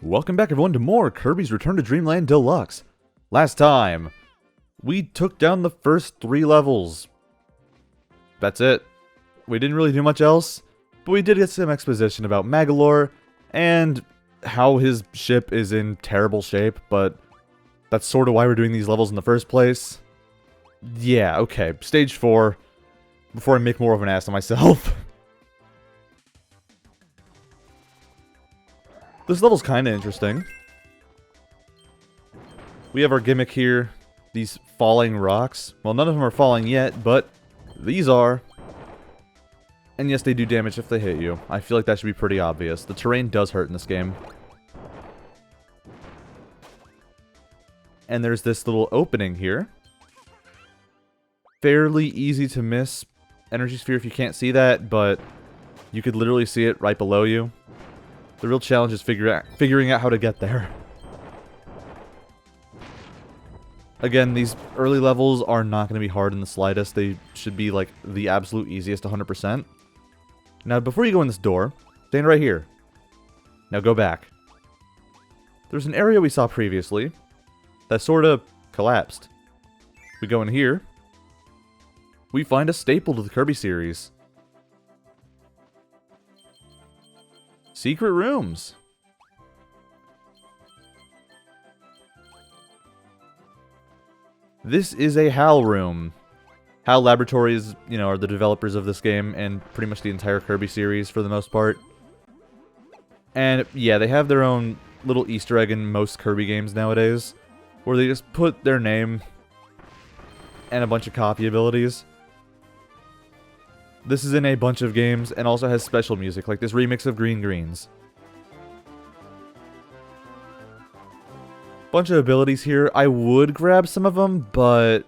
Welcome back everyone to more Kirby's Return to Dreamland Deluxe. Last time, we took down the first 3 levels. That's it. We didn't really do much else, but we did get some exposition about Magolor and how his ship is in terrible shape, but that's sort of why we're doing these levels in the first place. Yeah, okay, stage 4, before I make more of an ass of myself. This level's kind of interesting. We have our gimmick here, these falling rocks. Well, none of them are falling yet, but these are. And yes, they do damage if they hit you. I feel like that should be pretty obvious. The terrain does hurt in this game. And there's this little opening here. Fairly easy to miss energy sphere if you can't see that, but you could literally see it right below you. The real challenge is figuring out how to get there. Again, these early levels are not going to be hard in the slightest. They should be like the absolute easiest 100%. Now, before you go in this door, stand right here. Now go back. There's an area we saw previously that sort of collapsed. We go in here. We find a staple to the Kirby series. Secret rooms. This is a HAL room. HAL Laboratories, are the developers of this game and pretty much the entire Kirby series for the most part. And yeah, they have their own little Easter egg in most Kirby games nowadays, where they just put their name and a bunch of copy abilities. This is in a bunch of games and also has special music, like this remix of Green Greens. Bunch of abilities here. I would grab some of them, but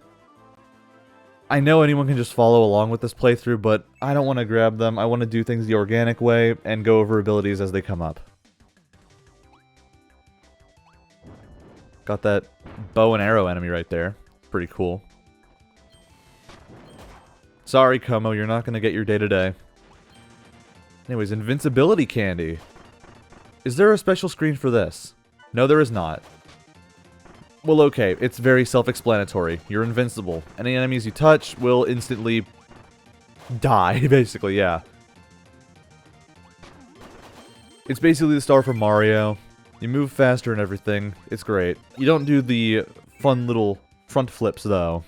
I know anyone can just follow along with this playthrough, but I don't want to grab them. I want to do things the organic way and go over abilities as they come up. Got that bow and arrow enemy right there. Pretty cool. Sorry, Como, you're not going to get your day today. Anyways, invincibility candy. Is there a special screen for this? No, there is not. Well, okay, it's very self-explanatory. You're invincible. Any enemies you touch will instantly die, basically, yeah. It's basically the star from Mario. You move faster and everything. It's great. You don't do the fun little front flips, though.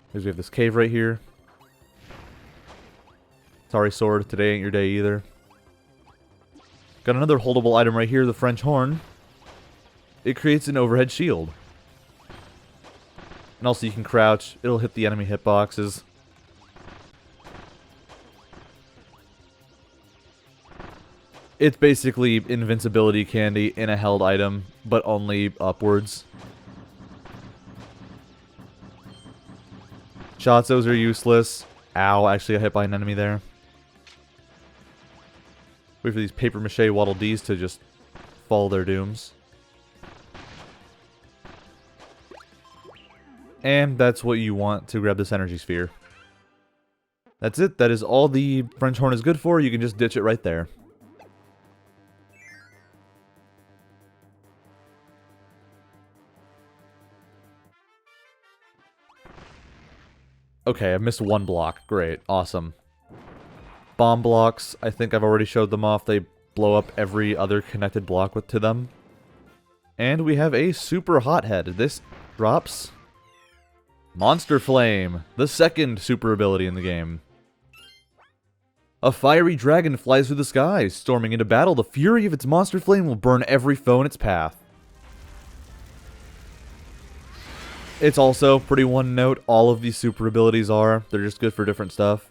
Because we have this cave right here. Sorry, sword. Today ain't your day either. Got another holdable item right here, the French horn. It creates an overhead shield. And also you can crouch. It'll hit the enemy hitboxes. It's basically invincibility candy in a held item, but only upwards. Shotzos are useless. Ow, actually I hit by an enemy there. Wait for these paper mache Waddle Dees to just follow their dooms. And that's what you want to grab this energy sphere. That's it. That is all the French horn is good for. You can just ditch it right there. Okay, I missed one block. Great. Awesome. Bomb blocks, I think I've already showed them off. They blow up every other connected block to them. And we have a super hothead. This drops Monster Flame, the second super ability in the game. A fiery dragon flies through the skies. Storming into battle, the fury of its monster flame will burn every foe in its path. It's also pretty one note. All of these super abilities are. They're just good for different stuff.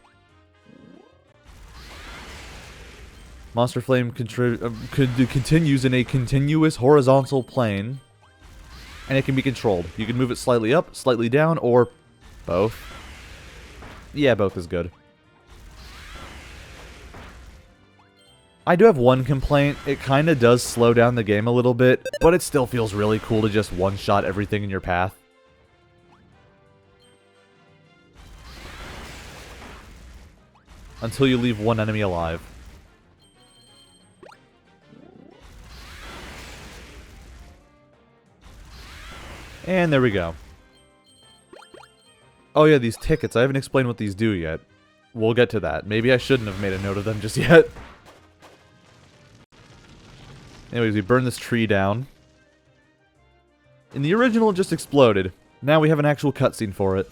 Monster Flame continues in a continuous horizontal plane. And it can be controlled. You can move it slightly up, slightly down, or both. Yeah, both is good. I do have one complaint. It kind of does slow down the game a little bit, but it still feels really cool to just one-shot everything in your path. until you leave one enemy alive. And there we go. Oh yeah, these tickets. I haven't explained what these do yet. We'll get to that. Maybe I shouldn't have made a note of them just yet. Anyways, we burned this tree down. In the original, it just exploded. Now we have an actual cutscene for it.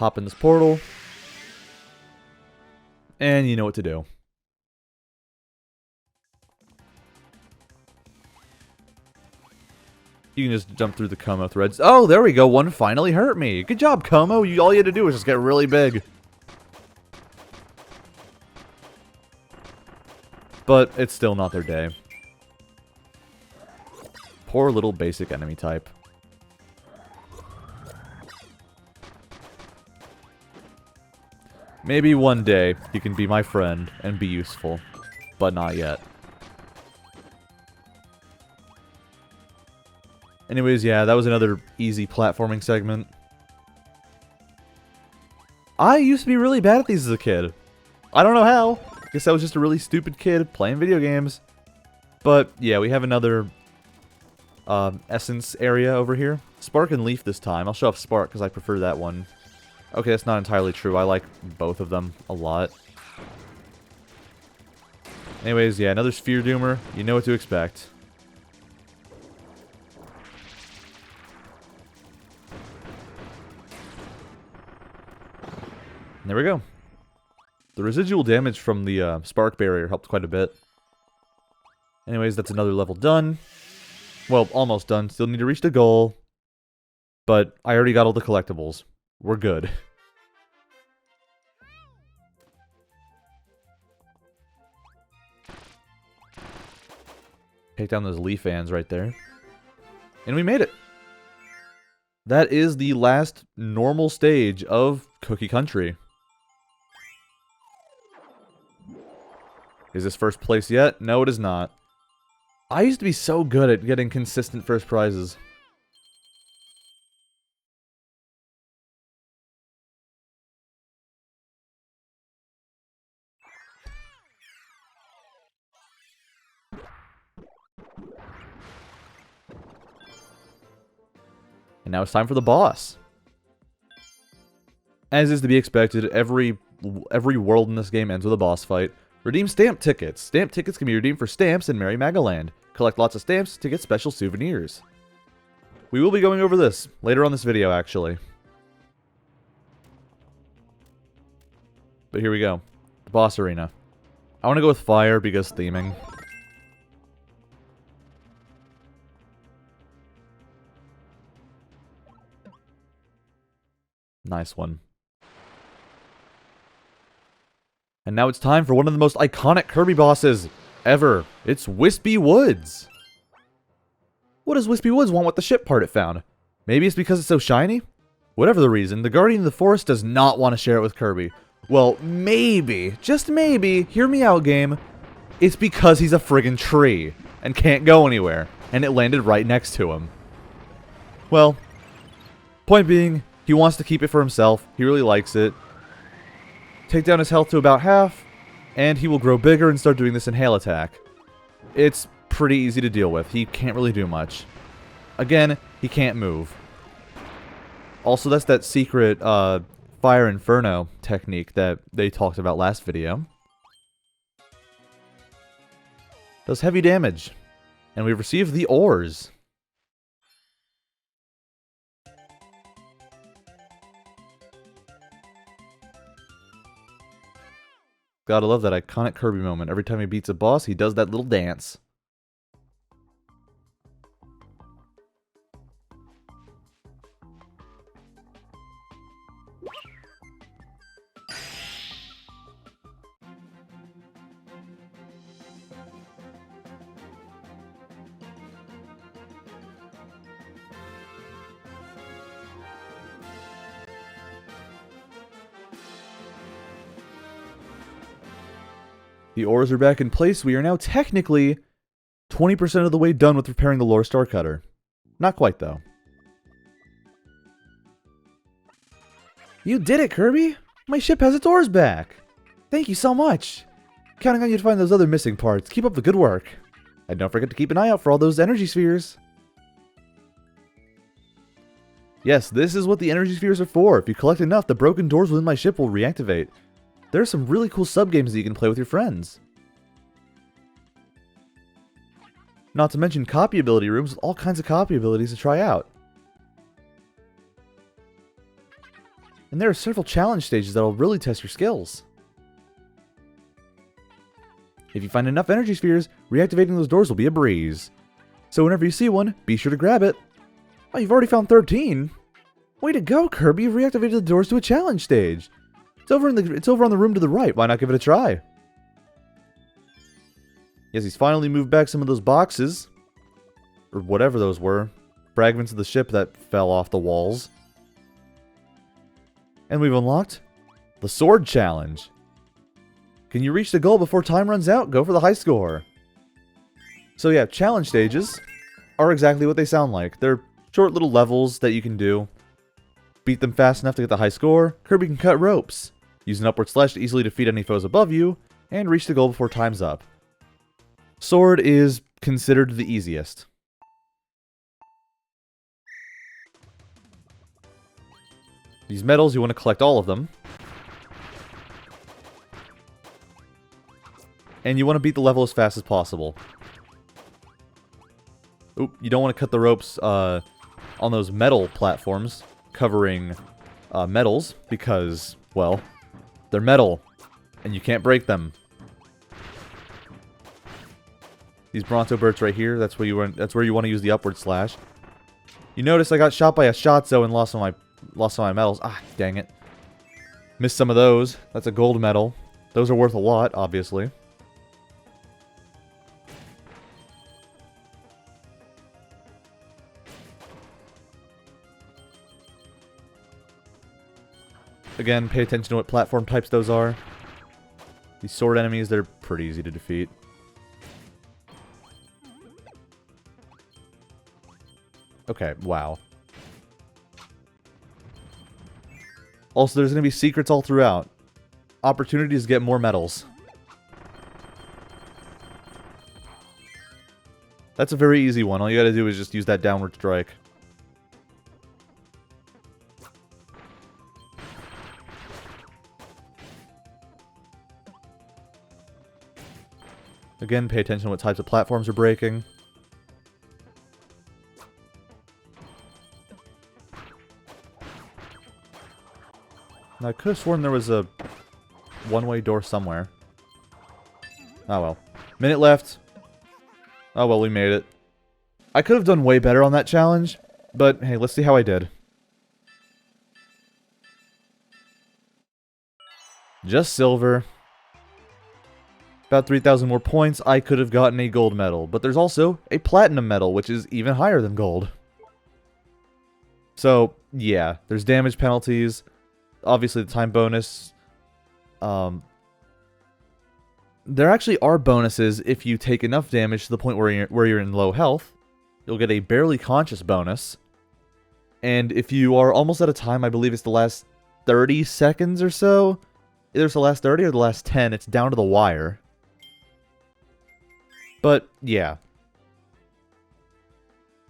Hop in this portal. And you know what to do. You can just jump through the Como threads. Oh, there we go. One finally hurt me. Good job, Como. All you had to do was just get really big. But it's still not their day. Poor little basic enemy type. Maybe one day he can be my friend and be useful. But not yet. Anyways, yeah, that was another easy platforming segment. I used to be really bad at these as a kid. I don't know how. I guess I was just a really stupid kid playing video games. But, yeah, we have another essence area over here. Spark and Leaf this time. I'll show off Spark because I prefer that one. Okay, that's not entirely true. I like both of them a lot. Anyways, yeah, another Sphere Doomer. You know what to expect. There we go. The residual damage from the spark barrier helped quite a bit. Anyways, that's another level done. Well, almost done. Still need to reach the goal. But I already got all the collectibles. We're good. Take down those leaf fans right there. And we made it. That is the last normal stage of Cookie Country. Is this first place yet? No, it is not. I used to be so good at getting consistent first prizes. And now it's time for the boss. As is to be expected, every world in this game ends with a boss fight. Redeem stamp tickets. Stamp tickets can be redeemed for stamps in Merry Magaland. Collect lots of stamps to get special souvenirs. We will be going over this later on this video, actually. But here we go. The boss arena. I want to go with fire because theming. Nice one. And now it's time for one of the most iconic Kirby bosses ever. It's Wispy Woods. What does Wispy Woods want with the ship part it found? Maybe it's because it's so shiny? Whatever the reason, the Guardian of the Forest does not want to share it with Kirby. Well, maybe, just maybe, hear me out, game. It's because he's a friggin' tree and can't go anywhere, and it landed right next to him. Well, point being, he wants to keep it for himself. He really likes it. Take down his health to about half, and he will grow bigger and start doing this inhale attack. It's pretty easy to deal with. He can't really do much. Again, he can't move. Also, that's that secret Fire Inferno technique that they talked about last video. Does heavy damage. And we've received the ores. Gotta love that iconic Kirby moment. Every time he beats a boss, he does that little dance. The ores are back in place. We are now technically 20% of the way done with repairing the Lor Starcutter. Not quite, though. You did it, Kirby! My ship has its doors back! Thank you so much! Counting on you to find those other missing parts. Keep up the good work. And don't forget to keep an eye out for all those energy spheres. Yes, this is what the energy spheres are for. If you collect enough, the broken doors within my ship will reactivate. There are some really cool sub-games that you can play with your friends. Not to mention copy ability rooms with all kinds of copy abilities to try out. And there are several challenge stages that will really test your skills. If you find enough energy spheres, reactivating those doors will be a breeze. So whenever you see one, be sure to grab it. Oh, you've already found 13? Way to go, Kirby! You've reactivated the doors to a challenge stage. It's over on the room to the right. Why not give it a try? Yes, he's finally moved back some of those boxes. Or whatever those were. Fragments of the ship that fell off the walls. And we've unlocked the Sword Challenge. Can you reach the goal before time runs out? Go for the high score. So yeah, challenge stages are exactly what they sound like. They're short little levels that you can do. Beat them fast enough to get the high score. Kirby can cut ropes. Use an upward slash to easily defeat any foes above you. And reach the goal before time's up. Sword is considered the easiest. These medals, you want to collect all of them. And you want to beat the level as fast as possible. Oop, you don't want to cut the ropes on those metal platforms covering metals because, well, they're metal and you can't break them. These Bronto Birds right here, that's where you want to use the upward slash. You notice I got shot by a Shotzo and lost some of my medals. Ah, dang it. Missed some of those. That's a gold medal. Those are worth a lot, obviously. Again, pay attention to what platform types those are. These sword enemies, they're pretty easy to defeat. Okay, wow. Also, there's going to be secrets all throughout. Opportunities to get more medals. That's a very easy one. All you gotta do is just use that downward strike. Again, pay attention to what types of platforms are breaking. Now, I could have sworn there was a one-way door somewhere. Oh well. Minute left. Oh well, we made it. I could have done way better on that challenge, but hey, let's see how I did. Just silver. About 3,000 more points, I could have gotten a gold medal. But there's also a platinum medal, which is even higher than gold. So, yeah, there's damage penalties. Obviously, the time bonus. There actually are bonuses if you take enough damage to the point where you're in low health. You'll get a barely conscious bonus. And if you are almost out of time, I believe it's the last 30 seconds or so. Either it's the last 30 or the last 10. It's down to the wire. But, yeah.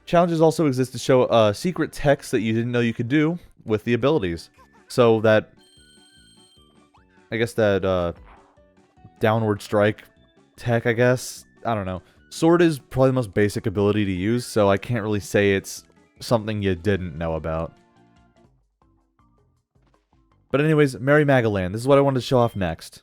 Challenges also exist to show secret techs that you didn't know you could do with the abilities. So that... I guess that, downward strike tech, I guess? I don't know. Sword is probably the most basic ability to use, so I can't really say it's something you didn't know about. But anyways, Merry Magaland. This is what I wanted to show off next.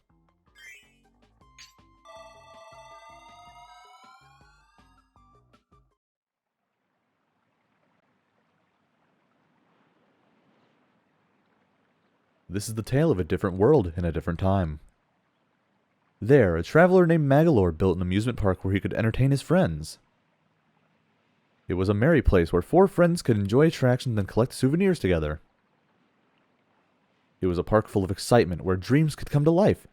This is the tale of a different world in a different time. There, a traveler named Magalore built an amusement park where he could entertain his friends. It was a merry place where 4 friends could enjoy attractions and collect souvenirs together. It was a park full of excitement where dreams could come to life.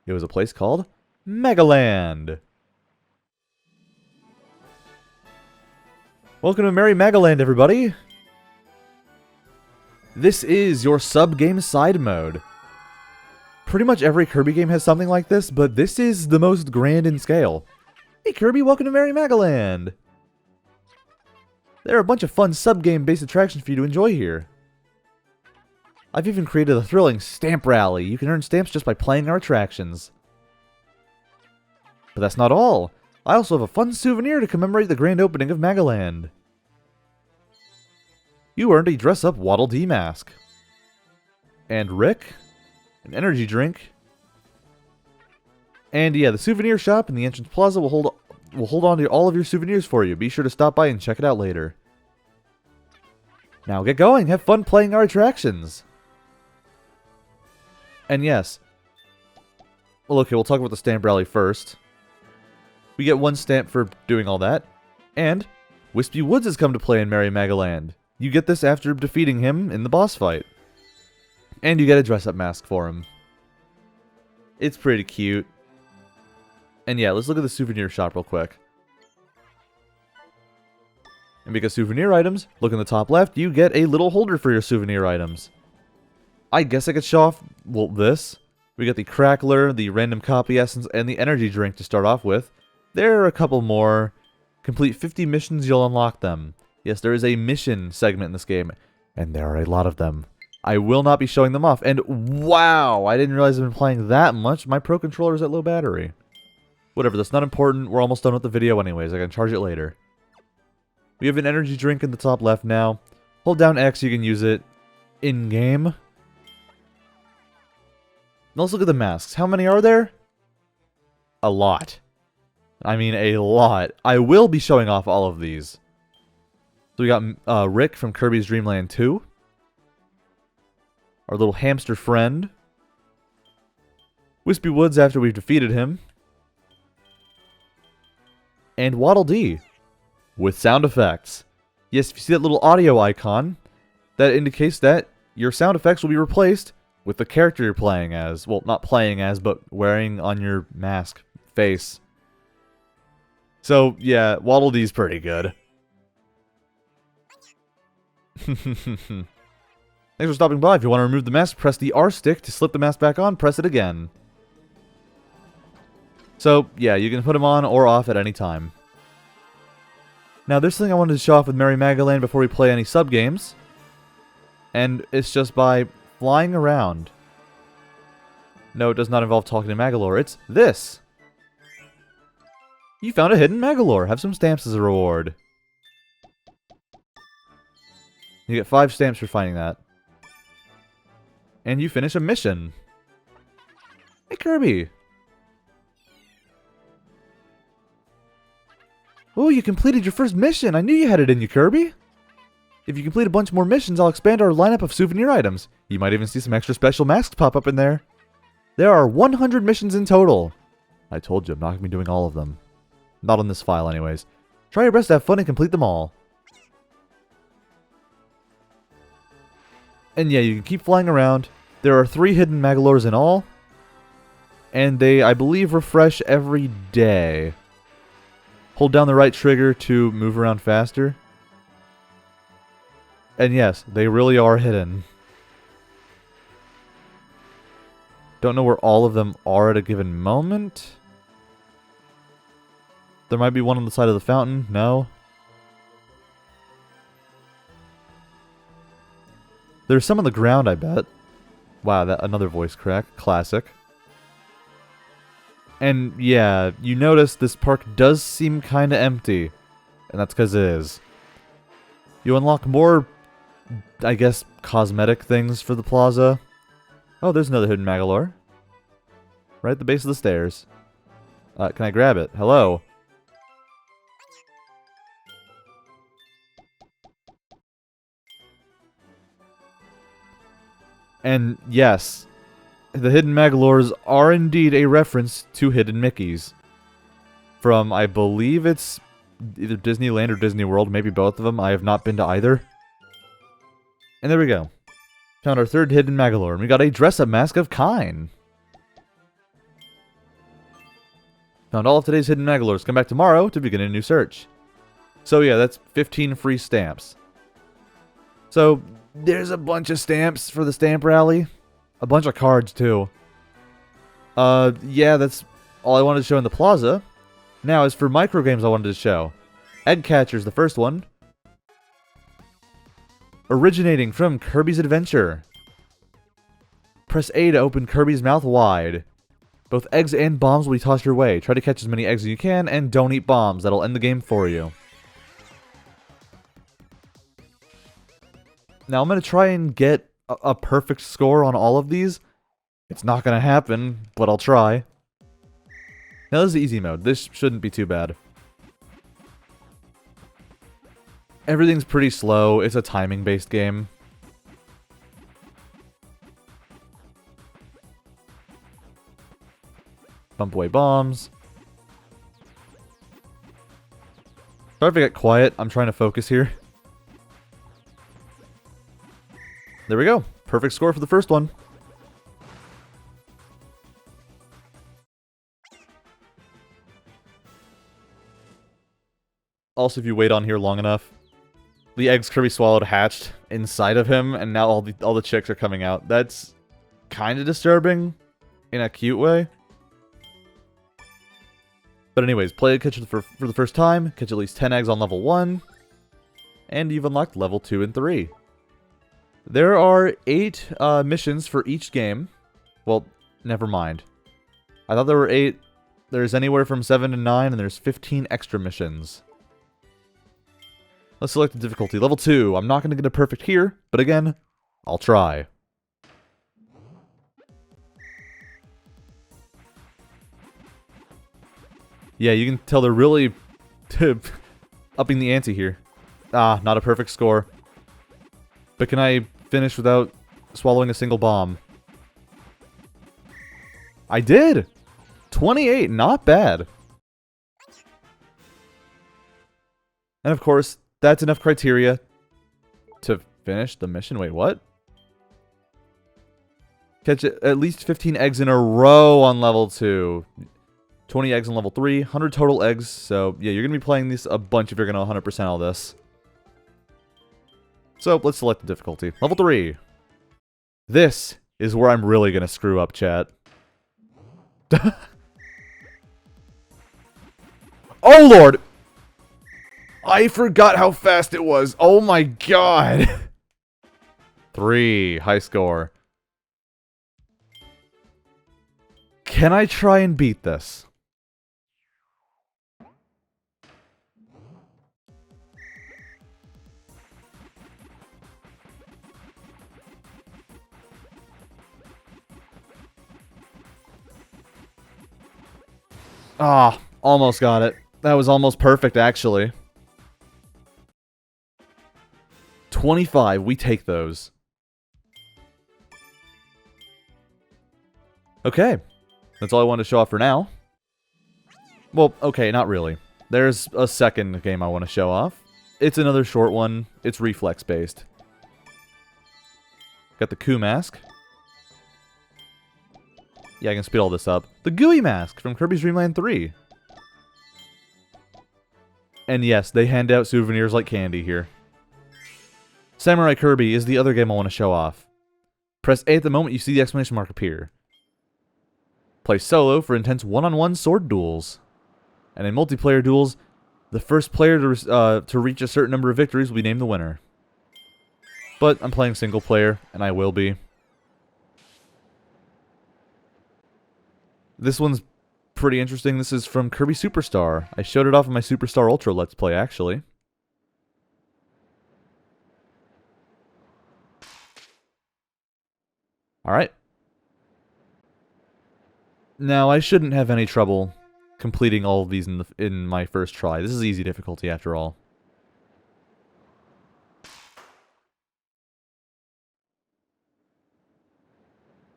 It was a place called Magaland. Welcome to Merry Magaland, everybody! This is your sub-game side mode. Pretty much every Kirby game has something like this, but this is the most grand in scale. Hey Kirby, welcome to Merry Magaland! There are a bunch of fun sub-game based attractions for you to enjoy here. I've even created a thrilling stamp rally. You can earn stamps just by playing our attractions. But that's not all. I also have a fun souvenir to commemorate the grand opening of Magaland. You earned a dress-up Waddle Dee mask. And Rick, an energy drink. And yeah, the souvenir shop in the entrance plaza will hold on to all of your souvenirs for you. Be sure to stop by and check it out later. Now get going. Have fun playing our attractions. And yes. Well, okay, we'll talk about the stamp rally first. We get 1 stamp for doing all that. And Wispy Woods has come to play in Merry Magaland. You get this after defeating him in the boss fight. And you get a dress-up mask for him. It's pretty cute. And yeah, let's look at the souvenir shop real quick. And because souvenir items, look in the top left, you get a little holder for your souvenir items. I guess I could show off, well, this. We got the Crackler, the Random Copy Essence, and the Energy Drink to start off with. There are a couple more. Complete 50 missions, you'll unlock them. Yes, there is a mission segment in this game, and there are a lot of them. I will not be showing them off. And wow, I didn't realize I've been playing that much. My Pro Controller is at low battery. Whatever, that's not important. We're almost done with the video anyways. I can charge it later. We have an energy drink in the top left now. Hold down X, you can use it in-game. Now let's look at the masks. How many are there? A lot. I mean, a lot. I will be showing off all of these. So we got Rick from Kirby's Dream Land 2. Our little hamster friend. Wispy Woods after we've defeated him. And Waddle Dee. With sound effects. Yes, if you see that little audio icon, that indicates that your sound effects will be replaced with the character you're playing as. Well, not playing as, but wearing on your mask face. So, yeah, Waddle Dee's pretty good. Thanks for stopping by. If you want to remove the mask, press the R stick. To slip the mask back on, press it again. So, yeah, you can put them on or off at any time. Now, there's something I wanted to show off with Merry Magaland before we play any sub-games. And it's just by flying around. No, it does not involve talking to Magalore. It's this. You found a hidden Magalore. Have some stamps as a reward. You get 5 stamps for finding that. And you finish a mission. Hey, Kirby. Oh, you completed your first mission. I knew you had it in you, Kirby. If you complete a bunch more missions, I'll expand our lineup of souvenir items. You might even see some extra special masks pop up in there. There are 100 missions in total. I told you, I'm not going to be doing all of them. Not on this file, anyways. Try your best to have fun and complete them all. And yeah, you can keep flying around. There are 3 hidden Magalores in all. And they, I believe, refresh every day. Hold down the right trigger to move around faster. And yes, they really are hidden. Don't know where all of them are at a given moment. There might be one on the side of the fountain. No. There's some on the ground, I bet. Wow, that another voice crack. Classic. And yeah, you notice this park does seem kinda empty. And that's because it is. You unlock more, I guess, cosmetic things for the plaza. Oh, there's another hidden Magalore. Right at the base of the stairs. Can I grab it? Hello? And yes, the hidden Magalores are indeed a reference to hidden Mickeys. From, I believe it's either Disneyland or Disney World, maybe both of them. I have not been to either. And there we go. Found our 3rd hidden Magalore, and we got a dress-up mask of Kine. Found all of today's hidden Magalores. Come back tomorrow to begin a new search. So yeah, that's 15 free stamps. So, There's a bunch of stamps for the stamp rally. A bunch of cards, too. Yeah, that's all I wanted to show in the plaza. Now, as for micro games I wanted to show. Egg Catcher's the first one. Originating from Kirby's Adventure. Press A to open Kirby's mouth wide. Both eggs and bombs will be tossed your way. Try to catch as many eggs as you can, and don't eat bombs. That'll end the game for you. Now, I'm going to try and get a perfect score on all of these. It's not going to happen, but I'll try. Now, this is easy mode. This shouldn't be too bad. Everything's pretty slow. It's a timing-based game. Bump away bombs. Sorry if I get quiet. I'm trying to focus here. There we go. Perfect score for the first one. Also, if you wait on here long enough, the eggs Kirby swallowed hatched inside of him, and now all the chicks are coming out. That's kind of disturbing in a cute way. But anyways, play a catch for the first time, catch at least 10 eggs on level 1, and you've unlocked level 2 and 3. There are 8 missions for each game. Well, never mind. I thought there were 8. There's anywhere from 7 to 9, and there's 15 extra missions. Let's select the difficulty. Level 2. I'm not going to get a perfect here, but again, I'll try. Yeah, you can tell they're really upping the ante here. Ah, not a perfect score. But can I finish without swallowing a single bomb? I did! 28, not bad. And of course, that's enough criteria to finish the mission. Wait, what? Catch at least 15 eggs in a row on level 2. 20 eggs on level 3. 100 total eggs. So, yeah, you're going to be playing this a bunch if you're going to 100% all this. So, let's select the difficulty. Level 3. This is where I'm really going to screw up, chat. Oh, Lord! I forgot how fast it was. Oh, my God. 3. High score. Can I try and beat this? Ah, almost got it. That was almost perfect, actually. 25, we take those. Okay. That's all I wanted to show off for now. Well, okay, not really. There's a second game I want to show off. It's another short one. It's reflex-based. Got the Coup mask. Yeah, I can speed all this up. The Gooey mask from Kirby's Dream Land 3. And yes, they hand out souvenirs like candy here. Samurai Kirby is the other game I want to show off. Press A at the moment you see the exclamation mark appear. Play solo for intense one-on-one sword duels. And in multiplayer duels, the first player to reach a certain number of victories will be named the winner. But I'm playing single player, and I will be. This one's pretty interesting. This is from Kirby Superstar. I showed it off in my Superstar Ultra Let's Play, actually. Alright. Now, I shouldn't have any trouble completing all of these in my first try. This is easy difficulty, after all.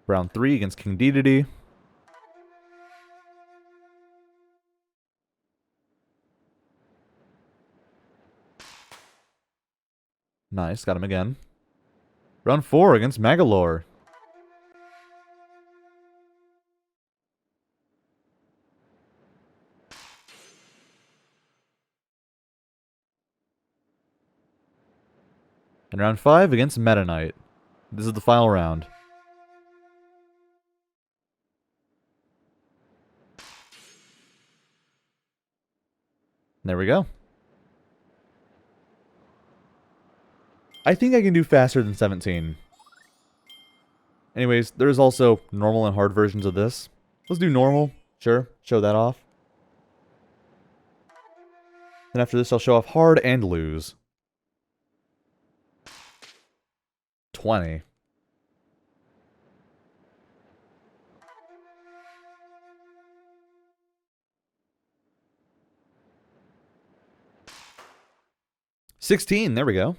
Round 3 against King Dedede. Nice, got him again. Round 4 against Magalore. In round 5 against Meta Knight. This is the final round. There we go. I think I can do faster than 17. Anyways, there's also normal and hard versions of this. Let's do normal. Sure, show that off. Then after this, I'll show off hard and lose. 20. $16, there we go.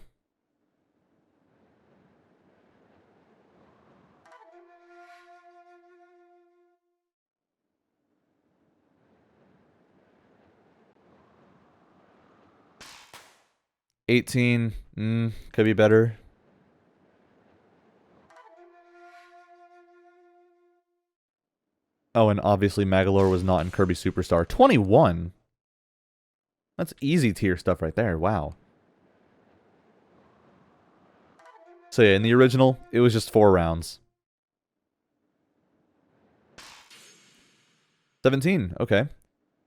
$18, could be better. Oh, and obviously Magolor was not in Kirby Superstar. 21? That's easy tier stuff right there, wow. So yeah, in the original, it was just 4 rounds. 17, okay.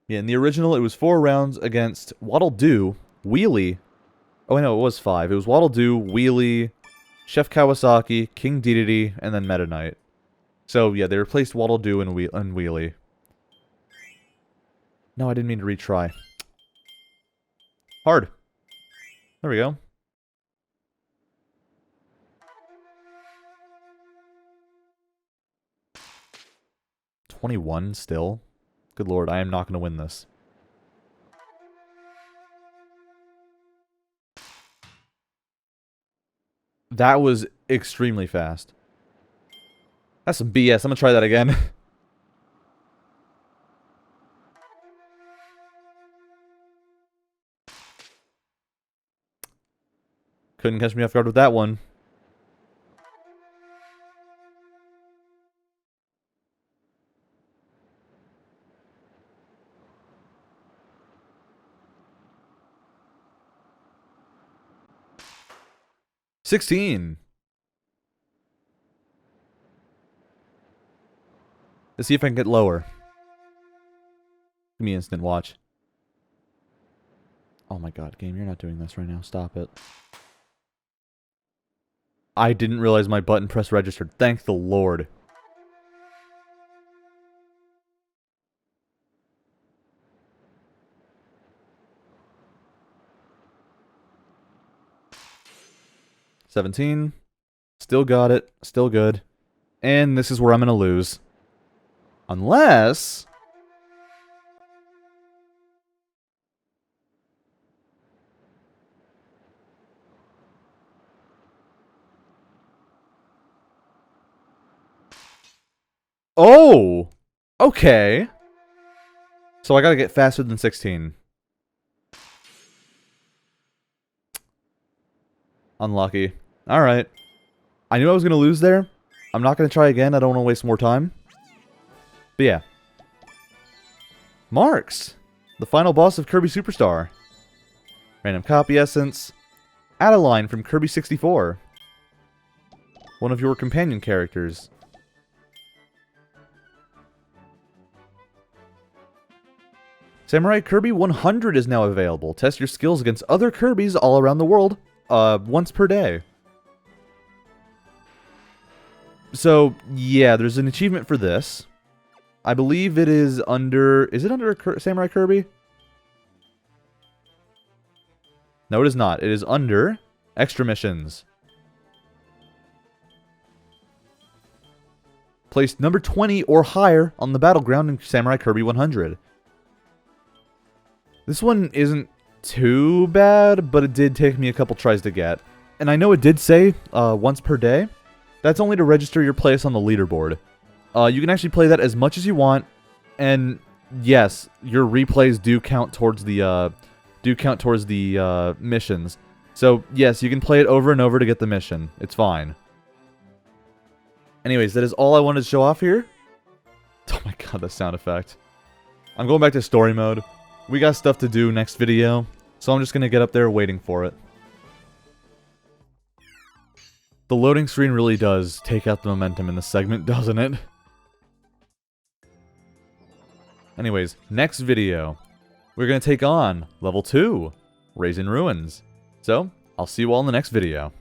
Yeah, in the original, it was 4 rounds against Waddle Doo, Wheelie. Oh, I know, it was 5. It was Waddle Doo, Wheelie, Chef Kawasaki, King Dedede, and then Meta Knight. So yeah, they replaced Waddle Doo and Wheelie. No, I didn't mean to retry. Hard. There we go. $21 still? Good lord, I am not going to win this. That was extremely fast. That's some BS. I'm going to try that again. Couldn't catch me off guard with that one. $16. Let's see if I can get lower. Give me instant watch. Oh my god, game, you're not doing this right now. Stop it. I didn't realize my button press registered. Thank the Lord. $17. Still got it. Still good. And this is where I'm going to lose. Unless... Oh! Okay. So I gotta get faster than 16. Unlucky. Alright. I knew I was gonna lose there. I'm not gonna try again. I don't want to waste more time. But yeah. Marks! The final boss of Kirby Superstar. Random copy essence. Adeline from Kirby 64. One of your companion characters. Samurai Kirby 100 is now available. Test your skills against other Kirbys all around the world, once per day. So, yeah, there's an achievement for this. I believe it is under... Is it under Samurai Kirby? No, it is not. It is under Extra Missions. Placed number 20 or higher on the battleground in Samurai Kirby 100. This one isn't too bad, but it did take me a couple tries to get. And I know it did say once per day. That's only to register your place on the leaderboard. You can actually play that as much as you want, and yes, your replays do count towards the missions. So yes, you can play it over and over to get the mission. It's fine. Anyways, that is all I wanted to show off here. Oh my god, the sound effect. I'm going back to story mode. We got stuff to do next video, so I'm just going to get up there waiting for it. The loading screen really does take out the momentum in this segment, doesn't it? Anyways, next video, we're going to take on Level 2, Raisin Ruins. So, I'll see you all in the next video.